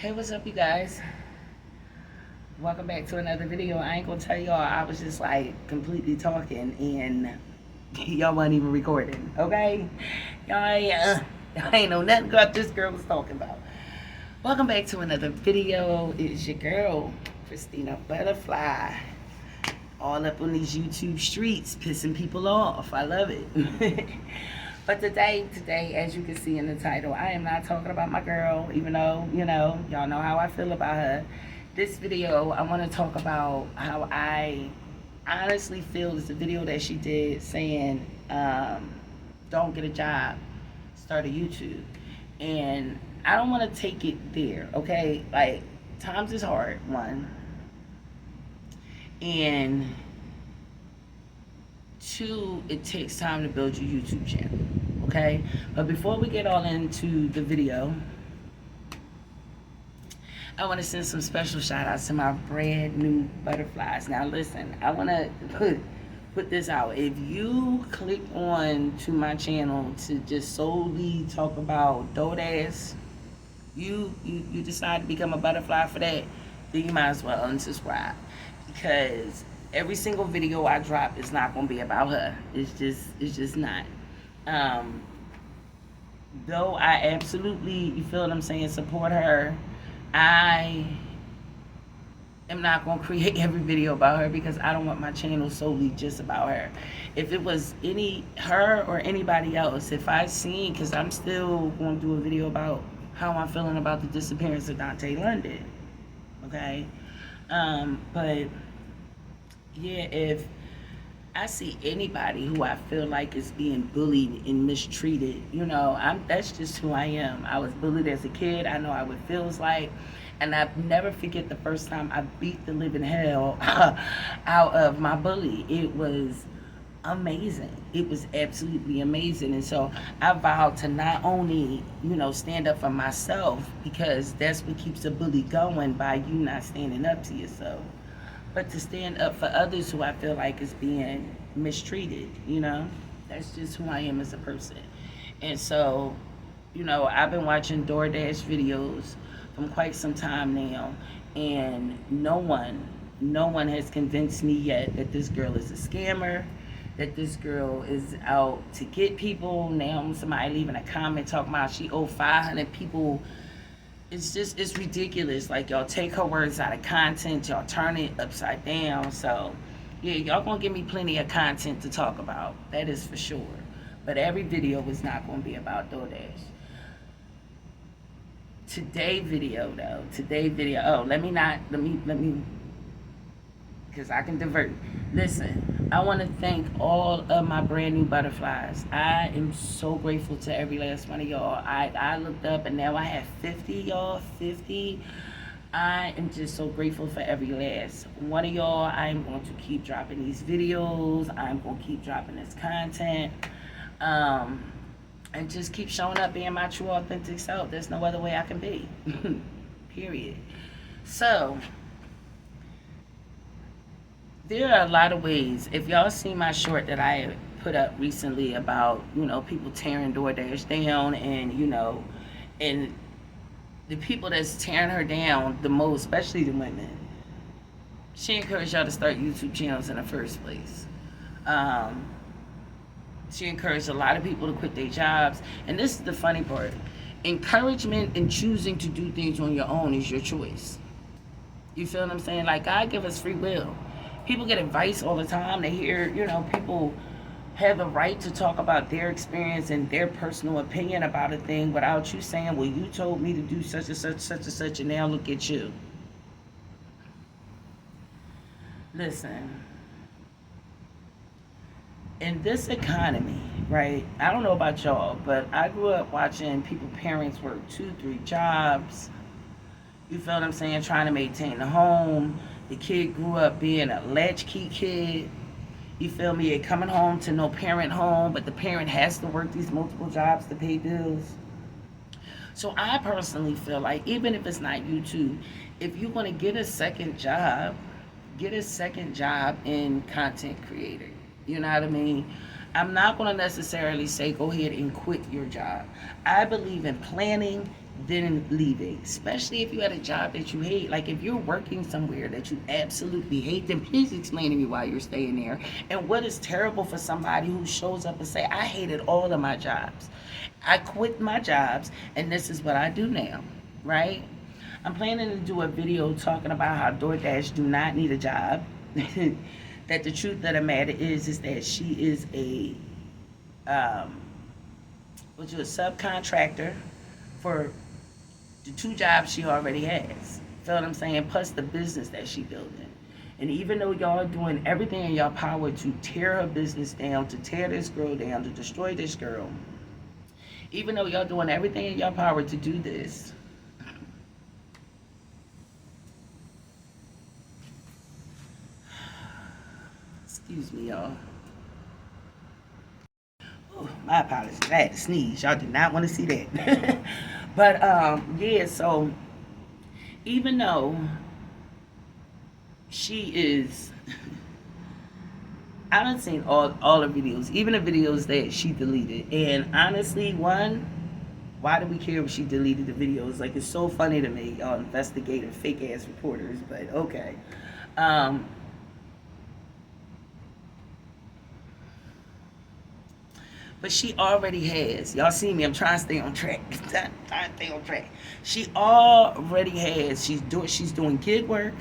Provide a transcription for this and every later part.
Hey, what's up, you guys? Welcome back to another video. I ain't gonna tell y'all, I was just like completely talking and y'all wasn't even recording, okay? Y'all ain't know nothing about this girl was talking about. Welcome back to another video. It's your girl, Christina Butterfly. All up on these YouTube streets, pissing people off. I love it. But today, as you can see in the title, I am not talking about my girl, even though, y'all know how I feel about her. This video, I want to talk about how I honestly feel is the video that she did saying, don't get a job, start a YouTube. And I don't want to take it there, okay? Like, times is hard, one. And two, it takes time to build your YouTube channel, okay? But before we get all into the video, I want to send some special shout outs to my brand new butterflies. Now listen, I want to put this out. If you click on to my channel to just solely talk about DoorDash, you decide to become a butterfly for that, then you might as well unsubscribe, because every single video I drop is not going to be about her. It's just not. Though I absolutely, you feel what I'm saying, support her, I am not going to create every video about her, because I don't want my channel solely just about her. If it was her or anybody else, if I seen, because I'm still going to do a video about how I'm feeling about the disappearance of Dante London, okay? But yeah, if I see anybody who I feel like is being bullied and mistreated, that's just who I am. I was bullied as a kid. I know how it feels like. And I never forget the first time I beat the living hell out of my bully. It was amazing. It was absolutely amazing. And so I vowed to not only, stand up for myself, because that's what keeps the bully going, by you not standing up to yourself, but to stand up for others who I feel like is being mistreated. That's just who I am as a person. And so, I've been watching DoorDash videos from quite some time now, and no one has convinced me yet that this girl is a scammer, that this girl is out to get people. Now somebody leaving a comment talking about she owed 500 people. It's ridiculous. Like, y'all take her words out of content, y'all turn it upside down. So yeah, y'all gonna give me plenty of content to talk about, that is for sure. But every video is not gonna be about DoorDash. Today video, let me, because I can divert. Listen, I want to thank all of my brand new butterflies. I am so grateful to every last one of y'all. I looked up and now I have 50, y'all. 50. I am just so grateful for every last one of y'all. I am going to keep dropping these videos. I'm going to keep dropping this content. And just keep showing up being my true, authentic self. There's no other way I can be. Period. So there are a lot of ways. If y'all see my short that I put up recently about, people tearing DoorDash down, and, and the people that's tearing her down the most, especially the women, she encouraged y'all to start YouTube channels in the first place. She encouraged a lot of people to quit their jobs. And this is the funny part. Encouragement and choosing to do things on your own is your choice. You feel what I'm saying? Like, God give us free will. People get advice all the time. They hear, people have the right to talk about their experience and their personal opinion about a thing without you saying, well, you told me to do such and such, such and such, and now look at you. Listen, in this economy, right? I don't know about y'all, but I grew up watching parents work 2-3 jobs. You feel what I'm saying? Trying to maintain the home. The kid grew up being a latchkey kid. You feel me? Coming home to no parent home, but the parent has to work these multiple jobs to pay bills. So I personally feel like, even if it's not YouTube, if you want to get a second job in content creator. You know what I mean? I'm not going to necessarily say go ahead and quit your job. I believe in planning than leaving, especially if you had a job that you hate. Like if you're working somewhere that you absolutely hate, then please explain to me why you're staying there. And what is terrible for somebody who shows up and say, I hated all of my jobs. I quit my jobs and this is what I do now, right? I'm planning to do a video talking about how DoorDash do not need a job. That the truth of the matter is that she is um, a subcontractor for the two jobs she already has. Feel what I'm saying? Plus the business that she building. And even though y'all are doing everything in your power to tear her business down, to tear this girl down, to destroy this girl, even though y'all doing everything in your power to do this, excuse me, y'all. Ooh, my apologies. I had to sneeze. Y'all did not want to see that. But yeah, so even though she is I done seen all the videos, even the videos that she deleted. And honestly, one, why do we care if she deleted the videos? Like, it's so funny to me, y'all investigating fake ass reporters, but okay. Um, but she already has. Y'all see me? I'm trying to stay on track. trying to stay on track. She already has. She's doing gig work.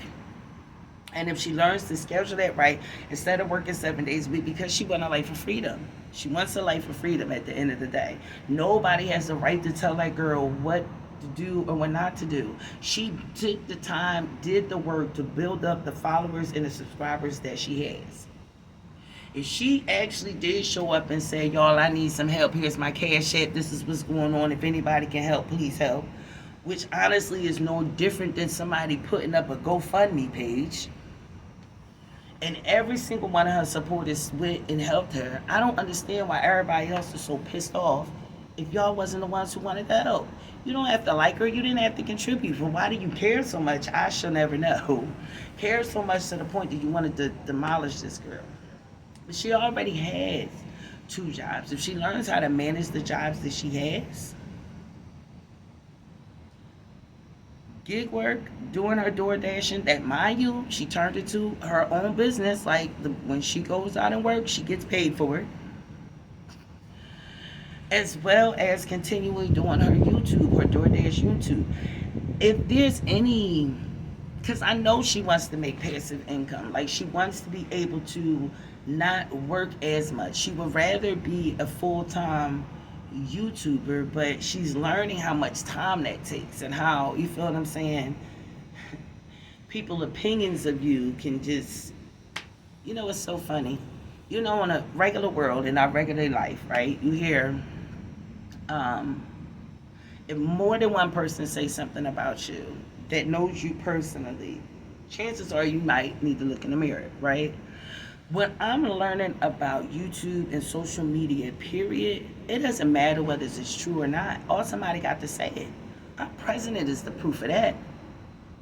And if she learns to schedule that right, instead of working 7 days a week, because she wants a life of freedom. She wants a life of freedom at the end of the day. Nobody has the right to tell that girl what to do or what not to do. She took the time, did the work to build up the followers and the subscribers that she has. If she actually did show up and say, y'all, I need some help. Here's my cash app. This is what's going on. If anybody can help, please help. Which honestly is no different than somebody putting up a GoFundMe page. And every single one of her supporters went and helped her. I don't understand why everybody else is so pissed off if y'all wasn't the ones who wanted to help. You don't have to like her. You didn't have to contribute. But why do you care so much? I shall never know. Care so much to the point that you wanted to demolish this girl. But she already has 2 jobs. If she learns how to manage the jobs that she has, gig work, doing her door dashing, that mind you, she turned it to her own business. Like when she goes out and works, she gets paid for it. As well as continually doing her YouTube, her DoorDash YouTube. If there's any, because I know she wants to make passive income. Like she wants to be able to not work as much. She would rather be a full-time YouTuber, but she's learning how much time that takes and how, you feel what I'm saying, people opinions of you can just, it's so funny. In a regular world, in our regular life, right, you hear if more than one person say something about you that knows you personally, chances are you might need to look in the mirror, right? When I'm learning about YouTube and social media, period, it doesn't matter whether it's true or not. All somebody got to say it. Our president is the proof of that.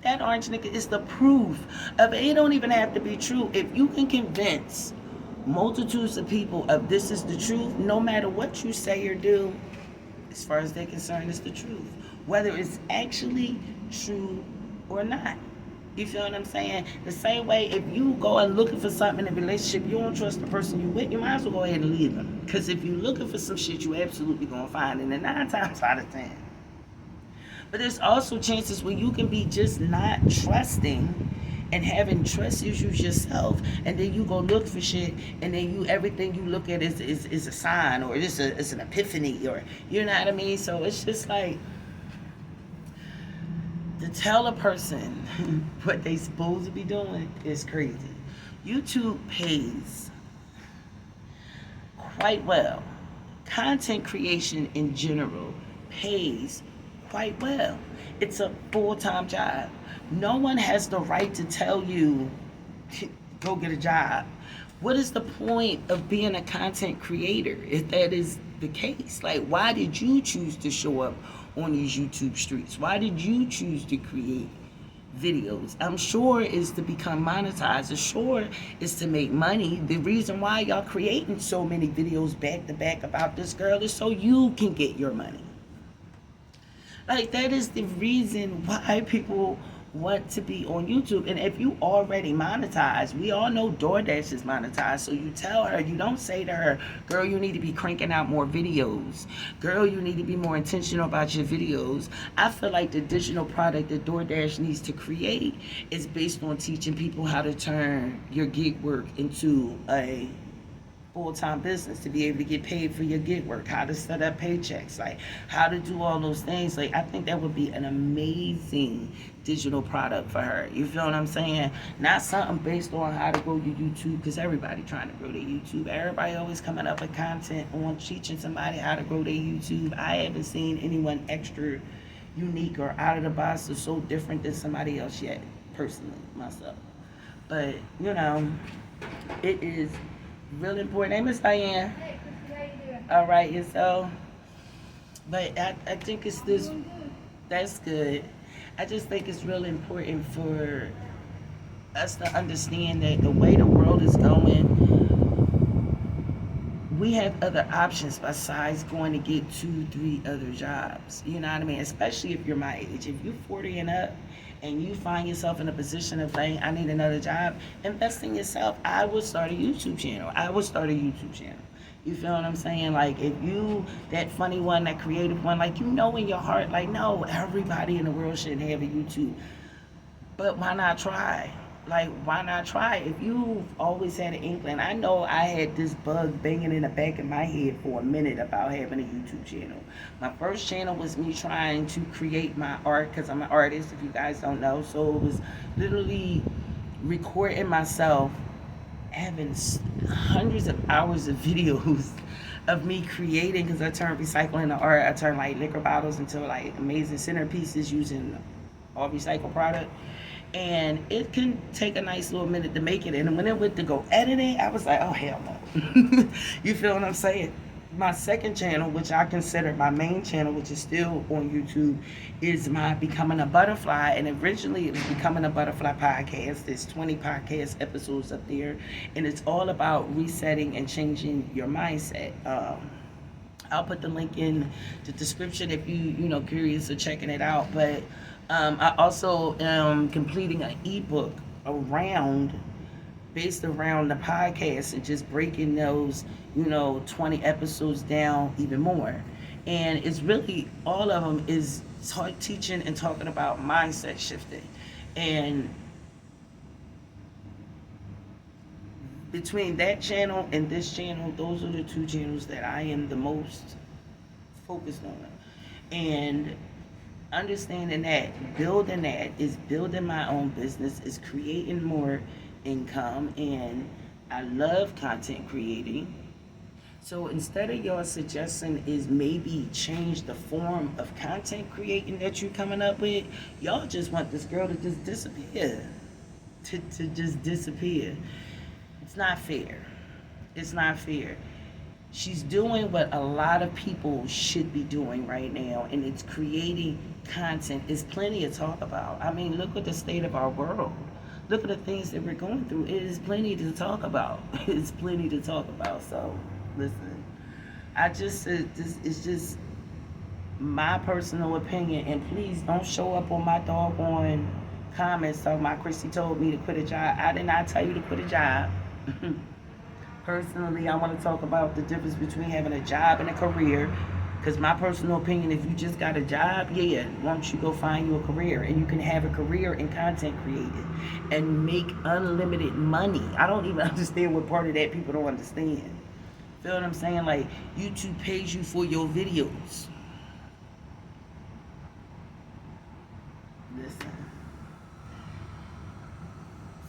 That orange nigga is the proof of it. It don't even have to be true. If you can convince multitudes of people of this is the truth, no matter what you say or do, as far as they're concerned, it's the truth. Whether it's actually true or not. You feel what I'm saying? The same way, if you go and looking for something in a relationship, you don't trust the person you with, you might as well go ahead and leave them. Because if you're looking for some shit, you absolutely gonna find it, and 9 times out of 10. But there's also chances where you can be just not trusting and having trust issues yourself, and then you go look for shit, and then everything you look at is a sign, or it's an epiphany, or you know what I mean? So it's just like, to tell a person what they supposed to be doing is crazy. YouTube pays quite well. Content creation in general pays quite well. It's a full-time job. No one has the right to tell you, go get a job. What is the point of being a content creator if that is the case? Like, why did you choose to show up on these YouTube streets? Why did you choose to create videos? I'm sure it's to become monetized. I'm sure it's to make money. The reason why y'all creating so many videos back to back about this girl is so you can get your money. Like, that is the reason why people want to be on YouTube. And if you already monetize, we all know DoorDash is monetized. So you tell her, you don't say to her, girl, you need to be cranking out more videos. Girl, you need to be more intentional about your videos. I feel like the digital product that DoorDash needs to create is based on teaching people how to turn your gig work into a full-time business, to be able to get paid for your gig work, how to set up paychecks, like how to do all those things. Like, I think that would be an amazing digital product for her. You feel what I'm saying? Not something based on how to grow your YouTube, because everybody trying to grow their YouTube. Everybody always coming up with content on teaching somebody how to grow their YouTube. I haven't seen anyone extra unique or out of the box or so different than somebody else yet, personally, myself. But, it is really important. Hey, Miss Diane. Hey, Chrissy, how you doing? All right, and so, but I think it's this, that's good. I just think it's really important for us to understand that the way the world is going, we have other options besides going to get 2, 3 other jobs. You know what I mean? Especially if you're my age. If you're 40 and up and you find yourself in a position of saying, I need another job, invest in yourself. I would start a YouTube channel. You feel what I'm saying? Like, if you, that funny one, that creative one, like, in your heart, like, no, everybody in the world should have a YouTube. But why not try? Like, why not try? If you've always had an inkling, I know I had this bug banging in the back of my head for a minute about having a YouTube channel. My first channel was me trying to create my art, because I'm an artist, if you guys don't know. So it was literally recording myself, having hundreds of hours of videos of me creating, because I turned recycling to art. I turned like liquor bottles into like amazing centerpieces using all recycled product. And it can take a nice little minute to make it. And when it went to go editing, I was like, oh, hell no. You feel what I'm saying? My second channel, which I consider my main channel, which is still on YouTube, is my Becoming a Butterfly. And originally it was Becoming a Butterfly podcast. There's 20 podcast episodes up there. And it's all about resetting and changing your mindset. I'll put the link in the description if you curious or checking it out. But I also am completing an ebook based around the podcast, and just breaking those 20 episodes down even more. And it's really, all of them is teaching and talking about mindset shifting. And between that channel and this channel, those are the 2 channels that I am the most focused on. And understanding that, building that, is building my own business, is creating more income. And I love content creating. So instead of y'all suggesting is maybe change the form of content creating that you're coming up with, y'all just want this girl to just disappear. To just disappear. It's not fair. It's not fair. She's doing what a lot of people should be doing right now, and it's creating content. There's plenty to talk about. I mean, look at the state of our world. Look at the things that we're going through. It is plenty to talk about. It's plenty to talk about. So, listen, it's just my personal opinion, and please don't show up on my doggone comments talking about Chrissy told me to quit a job. I did not tell you to quit a job. Personally, I want to talk about the difference between having a job and a career. Because my personal opinion, if you just got a job, why don't you go find you a career? And you can have a career in content creating and make unlimited money. I don't even understand what part of that people don't understand. Feel what I'm saying? Like, YouTube pays you for your videos. Listen.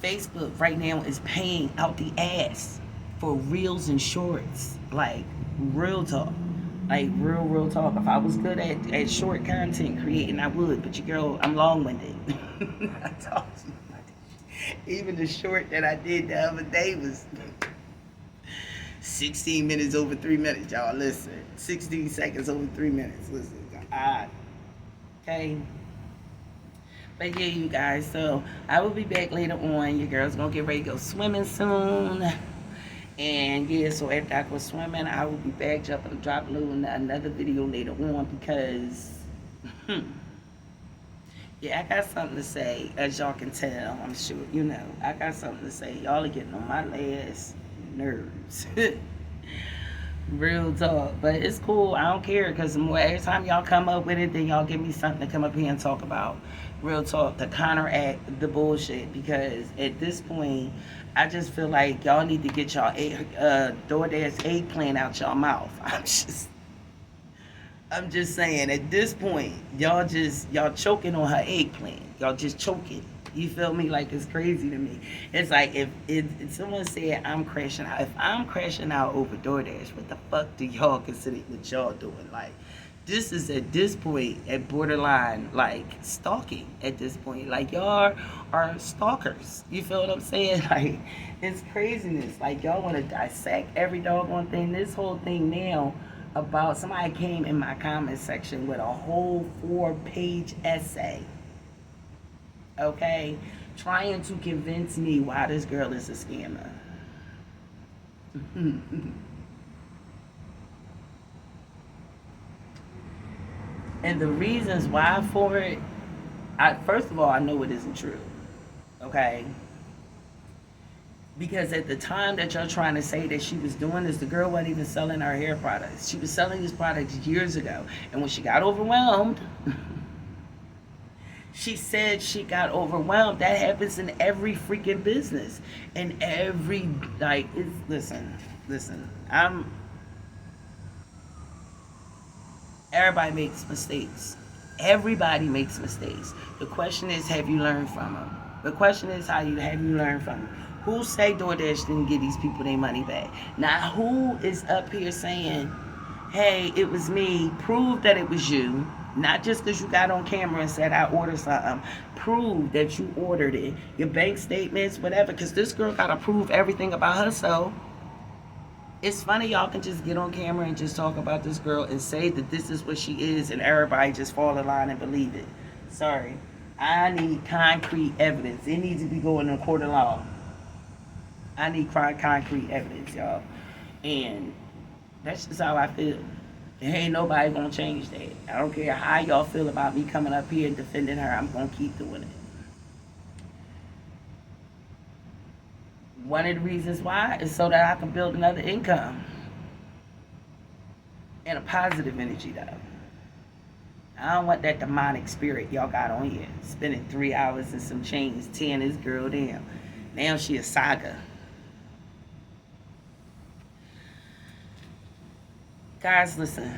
Facebook right now is paying out the ass for reels and shorts. Like, real talk. Like, real talk. If I was good at short content creating, I would. But your girl, I'm long-winded. I talked to you. Even the short that I did the other day was 16 minutes over 3 minutes, y'all. Listen. 16 seconds over 3 minutes. Listen. Okay. But yeah, you guys. So I will be back later on. Your girl's gonna get ready to go swimming soon. And yeah, so after I go swimming, I will be back dropping another video later on, because Yeah, I got something to say, as y'all can tell, I'm sure. You know, I got something to say. Y'all are getting on my last nerves. Real talk. But it's cool. I don't care because every time y'all come up with it, then y'all give me something to come up here and talk about. Real talk to counteract the bullshit. Because at this point, I just feel like y'all need to get y'all DoorDash eggplant out y'all mouth. I'm just saying, at this point, y'all choking on her eggplant. Y'all just choking. You feel me? Like, it's crazy to me. It's like if someone said I'm crashing out. If I'm crashing out over DoorDash, what the fuck do y'all consider what y'all doing? Like, this is at this point at borderline like stalking. At this point, like y'all are stalkers. You feel what I'm saying? Like, it's craziness. Like, y'all want to dissect every doggone thing. This whole thing now about somebody came in my comment section with a whole 4-page essay, okay, trying to convince me why this girl is a scammer. And the reasons why for it, first of all, I know it isn't true, okay? Because at the time that you're trying to say that she was doing this, the girl wasn't even selling her hair products. She was selling these products years ago. And when she got overwhelmed, she said she got overwhelmed. That happens in every freaking business. And every, like, listen, everybody makes mistakes. Everybody makes mistakes. The question is, have you learned from them? The question is, have you learned from them? Who say DoorDash didn't give these people their money back? Now, who is up here saying, hey, it was me? Prove that it was you. Not just because you got on camera and said I ordered something. Prove that you ordered it. Your bank statements, whatever. Because this girl got to prove everything about herself. It's funny y'all can just get on camera and just talk about this girl and say that this is what she is and everybody just fall in line and believe it. Sorry. I need concrete evidence. It needs to be going in a court of law. I need concrete evidence, y'all. And that's just how I feel. There ain't nobody gonna change that. I don't care how y'all feel about me coming up here and defending her. I'm gonna keep doing it. One of the reasons why is so that I can build another income. And a positive energy, though. I don't want that demonic spirit y'all got on here. Spending 3 hours and some change tearing this girl down. Now she a saga. Guys, listen.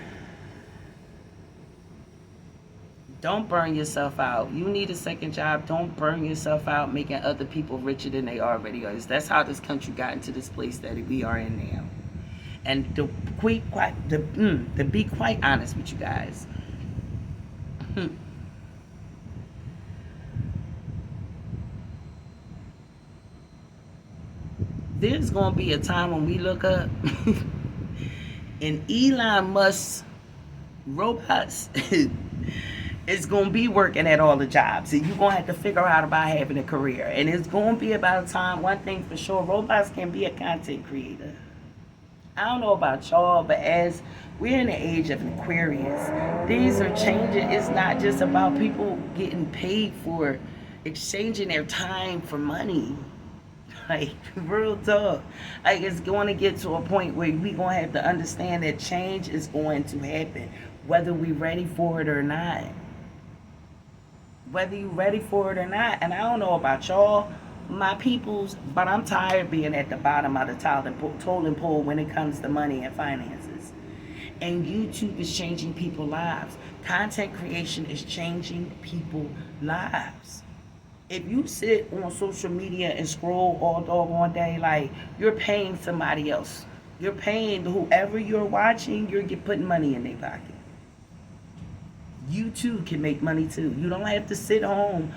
Don't burn yourself out. You need a second job. Don't burn yourself out making other people richer than they already are. That's how this country got into this place that we are in now. And to be quite honest with you guys, there's going to be a time when we look up and Elon Musk's robots is going to be working at all the jobs. And you're going to have to figure out about having a career. And it's going to be about a time, one thing for sure, robots can be a content creator. I don't know about y'all, but as we're in the age of Aquarius, things are changing. It's not just about people getting paid for exchanging their time for money. Like, real talk. Like, it's going to get to a point where we're going to have to understand that change is going to happen, whether we're ready for it or not. Whether you're ready for it or not. And I don't know about y'all, my peoples, but I'm tired of being at the bottom of the totem pole when it comes to money and finances. And YouTube is changing people's lives. Content creation is changing people's lives. If you sit on social media and scroll all doggone day, like, you're paying somebody else. You're paying whoever you're watching, you're putting money in their pocket. You too can make money too. You don't have to sit home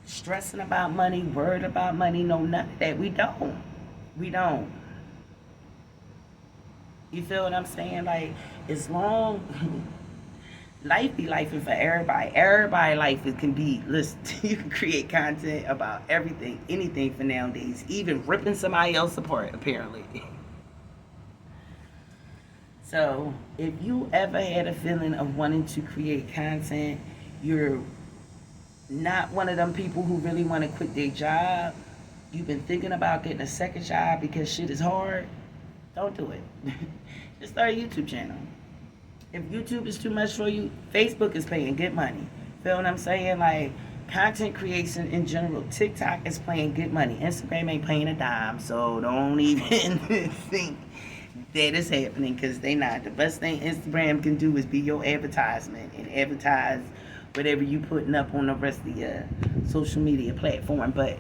stressing about money, worried about money, no, none of that. We don't. You feel what I'm saying? Like, as long life be life for everybody. Everybody life can be, listen, you can create content about everything, anything for nowadays, even ripping somebody else apart, apparently. So if you ever had a feeling of wanting to create content, you're not one of them people who really want to quit their job, you've been thinking about getting a second job because shit is hard, don't do it. Just start a YouTube channel. If YouTube is too much for you, Facebook is paying good money. Feel what I'm saying? Like, content creation in general, TikTok is paying good money. Instagram ain't paying a dime, so don't even think that is happening, because they not. The best thing Instagram can do is be your advertisement and advertise whatever you putting up on the rest of your social media platform. But,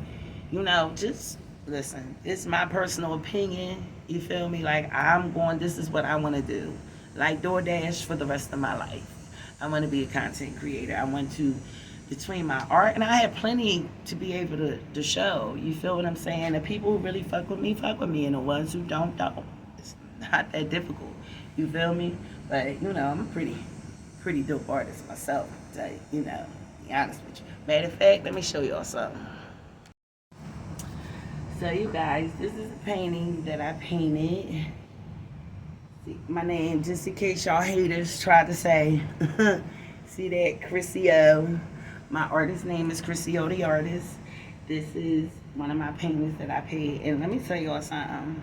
just listen, it's my personal opinion. You feel me? Like, this is what I want to do. Like DoorDash for the rest of my life. I want to be a content creator. I want to, between my art, and I have plenty to be able to show. You feel what I'm saying? The people who really fuck with me, and the ones who don't. It's not that difficult. You feel me? But, I'm a pretty dope artist myself. To, be honest with you. Matter of fact, let me show y'all something. So, you guys, this is a painting that I painted. My name, just in case y'all haters try to say. See that? Chrissy O. My artist name is Chrissy O the artist. This is one of my paintings that I paid. And let me tell y'all something.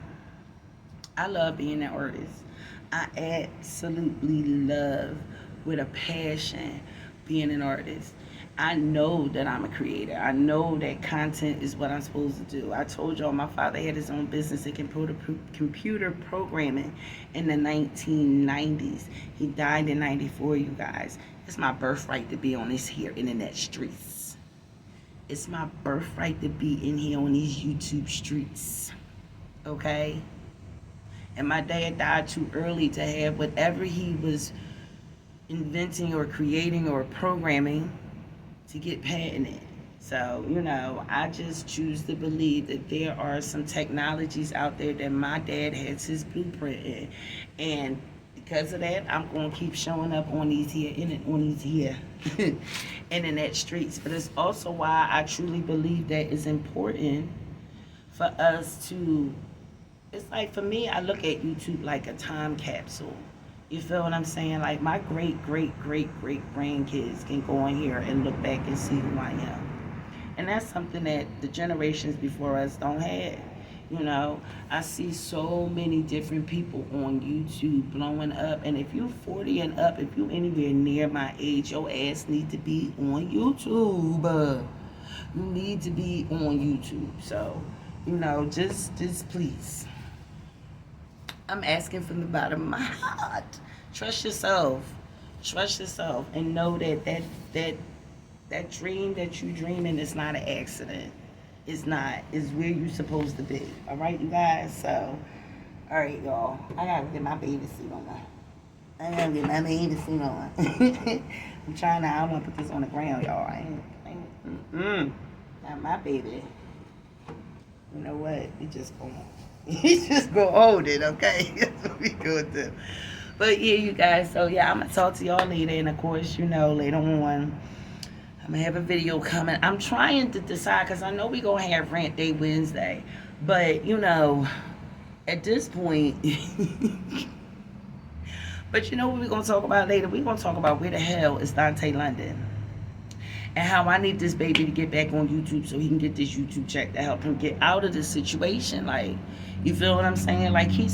I love being an artist. I absolutely love, with a passion, being an artist. I know that I'm a creator. I know that content is what I'm supposed to do. I told y'all my father had his own business in computer programming in the 1990s. He died in 94, you guys. It's my birthright to be on this here internet streets. It's my birthright to be in here on these YouTube streets. Okay? And my dad died too early to have whatever he was inventing or creating or programming to get patented. So, I just choose to believe that there are some technologies out there that my dad has his blueprint in. And because of that, I'm going to keep showing up on these here internet streets. But it's also why I truly believe that it's important for us to, it's like, for me, I look at YouTube like a time capsule. You feel what I'm saying? Like, my great grandkids can go in here and look back and see who I am. And that's something that the generations before us don't have. I see so many different people on YouTube blowing up. And if you're 40 and up, if you're anywhere near my age, your ass need to be on YouTube. You need to be on YouTube. So, just please. I'm asking from the bottom of my heart. Trust yourself. Trust yourself, and know that dream that you're dreaming is not an accident. It's not. It's where you're supposed to be. All right, you guys? So, all right, y'all. I gotta get my bathing suit on. I'm trying to. I don't want to put this on the ground, y'all. Not my baby. You know what? He's just gonna hold it, okay? That's what we gonna do. But yeah, you guys, so yeah, I'm gonna talk to y'all later, and of course, later on, I'm gonna have a video coming. I'm trying to decide, because I know we gonna have Rant Day Wednesday, but at this point, but what we're gonna talk about later? We're gonna talk about where the hell is Dante London, and how I need this baby to get back on YouTube so he can get this YouTube check to help him get out of this situation. Like, you feel what I'm saying? Like, he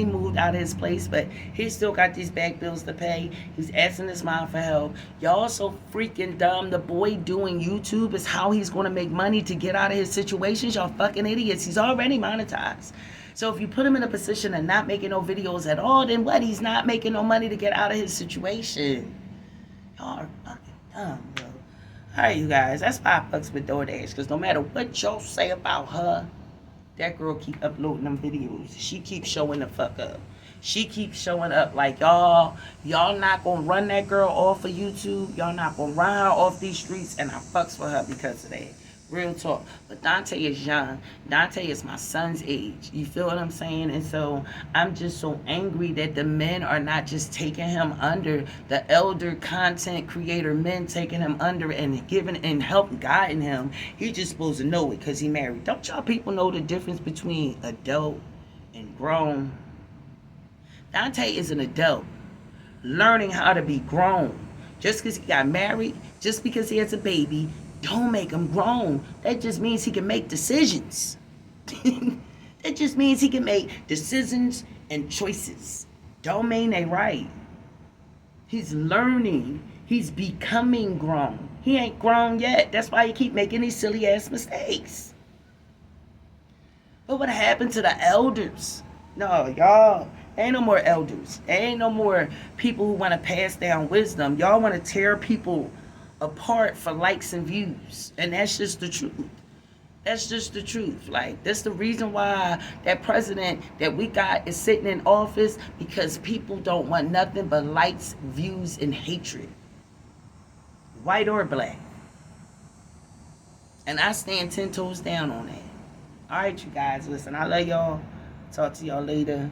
moved out of his place, but he still got these back bills to pay. He's asking his mom for help. Y'all so freaking dumb. The boy doing YouTube is how he's going to make money to get out of his situations. Y'all fucking idiots. He's already monetized. So if you put him in a position of not making no videos at all, then what? He's not making no money to get out of his situation. Y'all are fucking dumb, bro. Alright, you guys, that's why I fucks with DoorDash, because no matter what y'all say about her, that girl keep uploading them videos. She keeps showing the fuck up. She keeps showing up. Like, y'all not gonna run that girl off of YouTube. Y'all not gonna run her off these streets, and I fucks with her because of that. Real talk. But Dante is young. Dante is my son's age. You feel what I'm saying? And so I'm just so angry that the men are not just taking him under, the elder content creator men taking him under and giving and help guiding him. He's just supposed to know it because he married. Don't y'all people know the difference between adult and grown? Dante is an adult learning how to be grown. Just because he got married, just because he has a baby, don't make him grown. That just means he can make decisions. That just means he can make decisions and choices. Don't mean they right. He's learning. He's becoming grown. He ain't grown yet. That's why he keep making these silly ass mistakes. But what happened to the elders? No, y'all, ain't no more elders. Ain't no more people who want to pass down wisdom. Y'all want to tear people apart for likes and views. And that's just the truth. That's just the truth. Like, that's the reason why that president that we got is sitting in office, because people don't want nothing but likes, views, and hatred. White or black. And I stand 10 toes down on that. All right, you guys, listen, I love y'all. Talk to y'all later.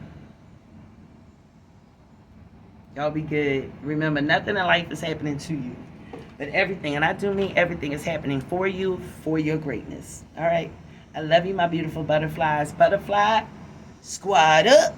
Y'all be good. Remember, nothing in life is happening to you, but everything, and I do mean everything, is happening for you, for your greatness. All right? I love you, my beautiful butterflies. Butterfly, squad up.